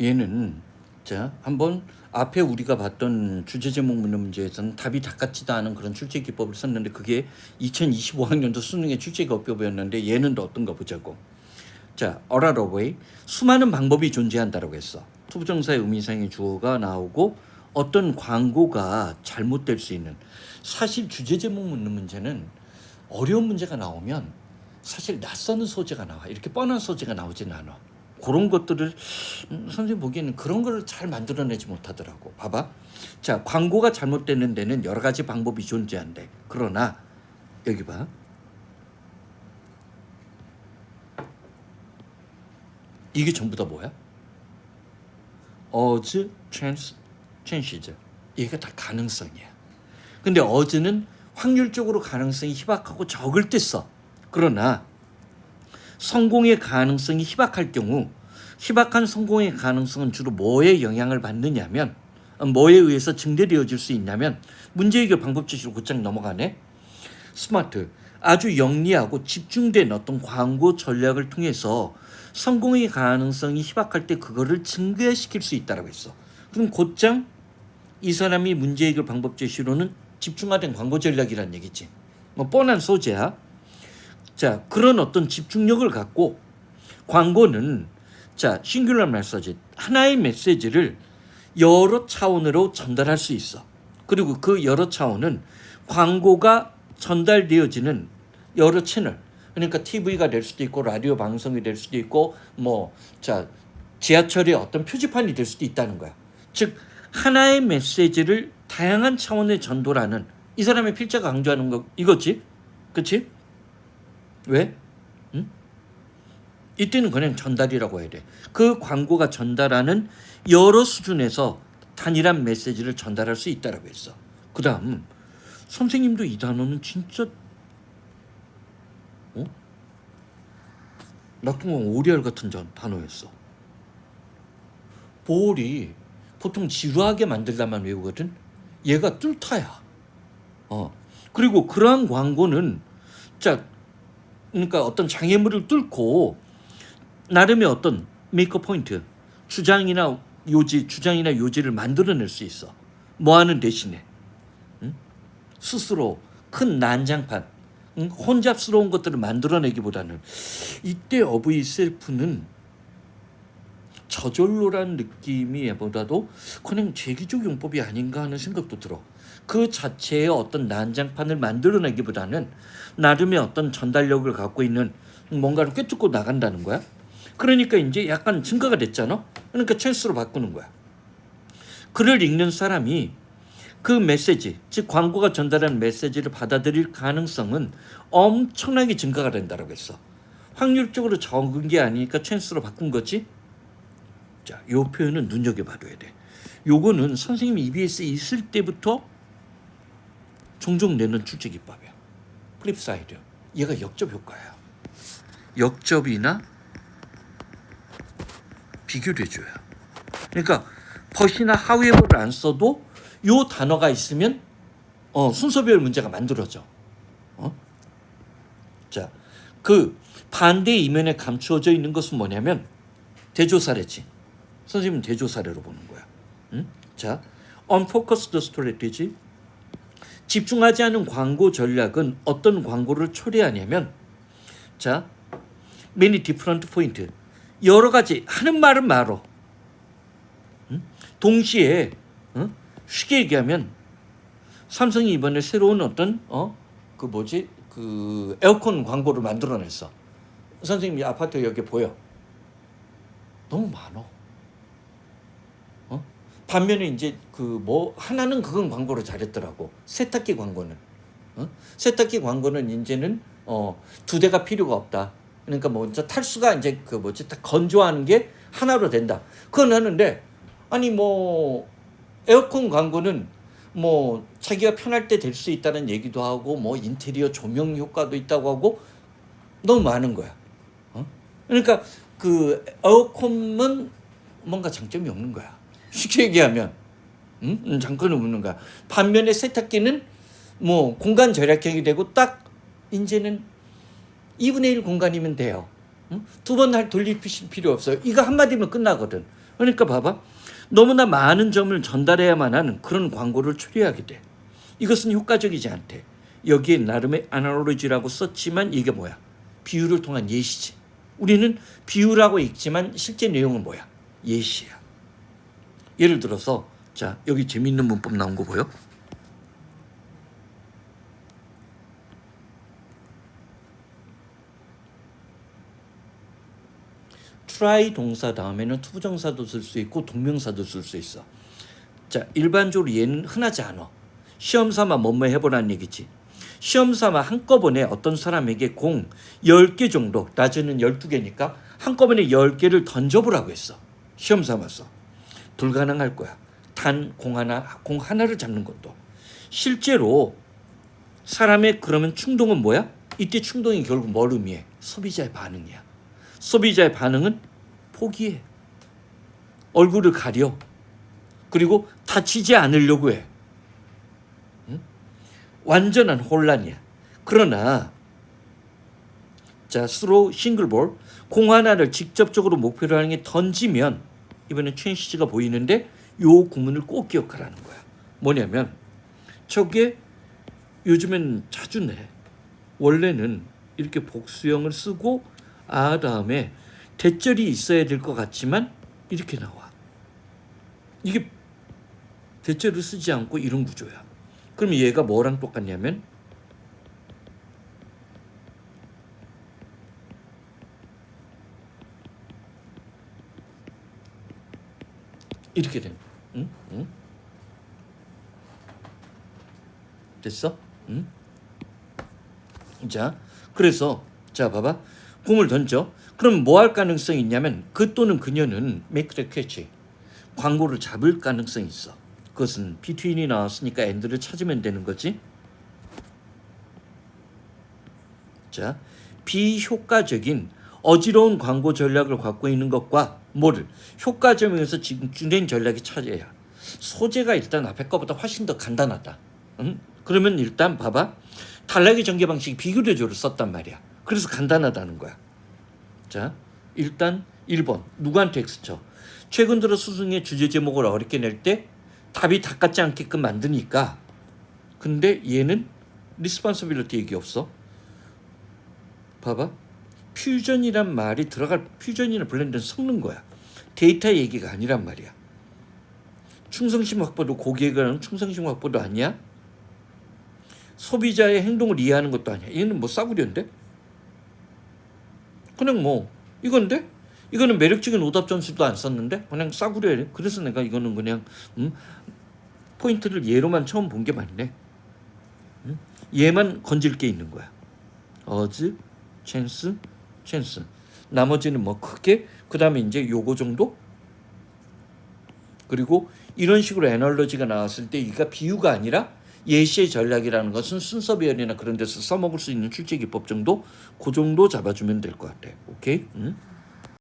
얘는 자 한번 앞에 우리가 봤던 주제 제목 묻는 문제에서는 답이 다 같지도 않은 그런 출제 기법을 썼는데 그게 2025학년도 수능의 출제 기법이었는데 얘는 어떤 거 보자고. 자, a lot of way 수많은 방법이 존재한다라고 했어. 투부정사의 의미상의 주어가 나오고 어떤 광고가 잘못될 수 있는. 사실 주제 제목 묻는 문제는 어려운 문제가 나오면 사실 낯선 소재가 나와. 이렇게 뻔한 소재가 나오지는 않아. 그런 것들을 선생님 보기에는 그런 걸 잘 만들어내지 못하더라고. 봐봐. 자, 광고가 잘못되는 데는 여러 가지 방법이 존재한대. 그러나 여기 봐. 이게 전부 다 뭐야? odds, chances. 얘가 다 가능성이야. 근데 odds는 확률적으로 가능성이 희박하고 적을 때 써. 그러나 성공의 가능성이 희박할 경우 희박한 성공의 가능성은 주로 뭐에 영향을 받느냐면 뭐에 의해서 증대되어질 수 있냐면 문제 해결 방법 제시로 곧장 넘어가네. 스마트 아주 영리하고 집중된 어떤 광고 전략을 통해서 성공의 가능성이 희박할 때 그거를 증대시킬 수 있다고 했어. 그럼 곧장 이 사람이 문제 해결 방법 제시로는 집중화된 광고 전략이란 얘기지. 뭐 뻔한 소재야. 자, 그런 어떤 집중력을 갖고 광고는 자, 싱귤러 메시지 하나의 메시지를 여러 차원으로 전달할 수 있어. 그리고 그 여러 차원은 광고가 전달되어지는 여러 채널. 그러니까 TV가 될 수도 있고 라디오 방송이 될 수도 있고 뭐 자, 지하철의 어떤 표지판이 될 수도 있다는 거야. 즉 하나의 메시지를 다양한 차원의 전도라는 이 사람의 필자가 강조하는 거 이거지. 그렇지? 왜? 응? 이때는 그냥 전달이라고 해야 돼. 그 광고가 전달하는 여러 수준에서 단일한 메시지를 전달할 수 있다라고 했어. 그 다음 선생님도 이 단어는 진짜 낙동강 오리알 같은 단어였어. 보올이 보통 지루하게 만들다만 외우거든. 얘가 뚫타야. 그리고 그러한 광고는 자 그러니까 어떤 장애물을 뚫고 나름의 어떤 메이크업 포인트, 주장이나 요지를 만들어낼 수 있어. 뭐 하는 대신에 스스로 큰 난장판, 혼잡스러운 것들을 만들어내기보다는 이때 어브이 셀프는 저절로란 느낌이 보다도 그냥 제기적 용법이 아닌가 하는 생각도 들어. 그 자체의 어떤 난장판을 만들어내기보다는 나름의 어떤 전달력을 갖고 있는 뭔가를 꿰뚫고 나간다는 거야. 그러니까 이제 약간 증가가 됐잖아. 그러니까 찬스로 바꾸는 거야. 글을 읽는 사람이 그 메시지, 즉 광고가 전달하는 메시지를 받아들일 가능성은 엄청나게 증가가 된다고 했어. 확률적으로 적은 게 아니니까 찬스로 바꾼 거지. 자, 요 표현은 눈여겨봐둬야 돼. 요거는 선생님이 EBS에 있을 때부터 종종 내는 출제 기법이야. 플립사이드. 얘가 역접 효과야. 역접이나 비교돼줘요. 그러니까 벗이나 however를 안 써도 요 단어가 있으면 순서별 문제가 만들어져. 자, 그 반대 이면에 감추어져 있는 것은 뭐냐면 대조사례지. 선생님은 대조사례로 보는 거야. 자, unfocused strategy. 집중하지 않은 광고 전략은 어떤 광고를 초래하냐면 자, many different point. 여러 가지 하는 말은 말어. 동시에 쉽게 얘기하면 삼성이 이번에 새로운 어떤 그 에어컨 광고를 만들어냈어. 선생님 이 아파트 여기 보여. 너무 많어. 반면에 이제 하나는 그건 광고를 잘했더라고. 세탁기 광고는. 세탁기 광고는 이제는 두 대가 필요가 없다. 그러니까 먼저 탈수가 이제 다 건조하는 게 하나로 된다. 그건 하는데 아니 에어컨 광고는 자기가 편할 때 될 수 있다는 얘기도 하고 인테리어 조명 효과도 있다고 하고 너무 많은 거야. 그러니까 그 에어컨은 뭔가 장점이 없는 거야. 쉽게 얘기하면 장점이 없는 거야. 반면에 세탁기는 공간 절약형이 되고 딱 이제는 2분의 1 공간이면 돼요. 두 번 돌릴 필요 없어요. 이거 한마디면 끝나거든. 그러니까 봐봐. 너무나 많은 점을 전달해야만 하는 그런 광고를 처리하게 돼. 이것은 효과적이지 않대. 여기에 나름의 아날로지라고 썼지만 이게 뭐야? 비유를 통한 예시지. 우리는 비유라고 읽지만 실제 내용은 뭐야? 예시야. 예를 들어서 자, 여기 재미있는 문법 나온 거 보여? try 동사 다음에는 투부정사도 쓸 수 있고 동명사도 쓸 수 있어. 자, 일반적으로 얘는 흔하지 않아. 시험 삼아 뭐뭐 해보라는 얘기지. 시험 삼아 한꺼번에 어떤 사람에게 공 10개 정도, 낮에는 12개니까 한꺼번에 10개를 던져보라고 했어. 시험 삼아서. 불가능할 거야. 단 공 하나를 잡는 것도. 실제로 사람의 그러면 충동은 뭐야? 이때 충동이 결국 뭘 의미해? 소비자의 반응이야. 소비자의 반응은 포기해. 얼굴을 가려. 그리고 다치지 않으려고 해. 응? 완전한 혼란이야. 그러나 자, 스로 싱글볼 공 하나를 직접적으로 목표로 하는 게 던지면 이번엔 체인시즈가 보이는데 요 구문을 꼭 기억하라는 거야. 뭐냐면 저게 요즘엔 자주 내. 원래는 이렇게 복수형을 쓰고 다음에 대절이 있어야 될 것 같지만 이렇게 나와. 이게 대절을 쓰지 않고 이런 구조야. 그럼 얘가 뭐랑 똑같냐면 이렇게 된. 응? 응? 됐어? 응? 자, 그래서 자 봐봐. 공을 던져. 그럼 뭐 할 가능성이 있냐면 그 또는 그녀는 make the catch. 광고를 잡을 가능성이 있어. 그것은 between이 나왔으니까 and를 찾으면 되는 거지. 자, 비효과적인 어지러운 광고 전략을 갖고 있는 것과 뭐를 효과점에서 집중된 전략이 찾아야. 소재가 일단 앞에 거보다 훨씬 더 간단하다. 응? 그러면 일단 봐봐. 단락의 전개 방식이 비교대조를 썼단 말이야. 그래서 간단하다는 거야. 자, 일단 1번 누구한테 X쳐. 최근 들어 수능의 주제 제목을 어렵게 낼 때 답이 다 같지 않게끔 만드니까. 근데 얘는 리스폰서빌리티 얘기 없어. 봐봐. 퓨전이란 말이 들어갈 퓨전이나 블렌드는 섞는 거야. 데이터 얘기가 아니란 말이야. 충성심 확보도 고객에 관한 충성심 확보도 아니야. 소비자의 행동을 이해하는 것도 아니야. 얘는 뭐 싸구려인데? 그냥 뭐 이건데? 이거는 매력적인 오답 점수도 안 썼는데 그냥 싸구려야. 그래서 내가 이거는 그냥 포인트를 얘로만 처음 본 게 맞네. 얘만 건질 게 있는 거야. 어즈, 찬스. 나머지는 뭐 크게 그 다음에 이제 요거 정도. 그리고 이런 식으로 애널로지가 나왔을 때 이가 비유가 아니라 예시의 전략이라는 것은 순서별이나 그런 데서 써먹을 수 있는 출제 기법 정도 그 정도 잡아주면 될 것 같아. 오케이?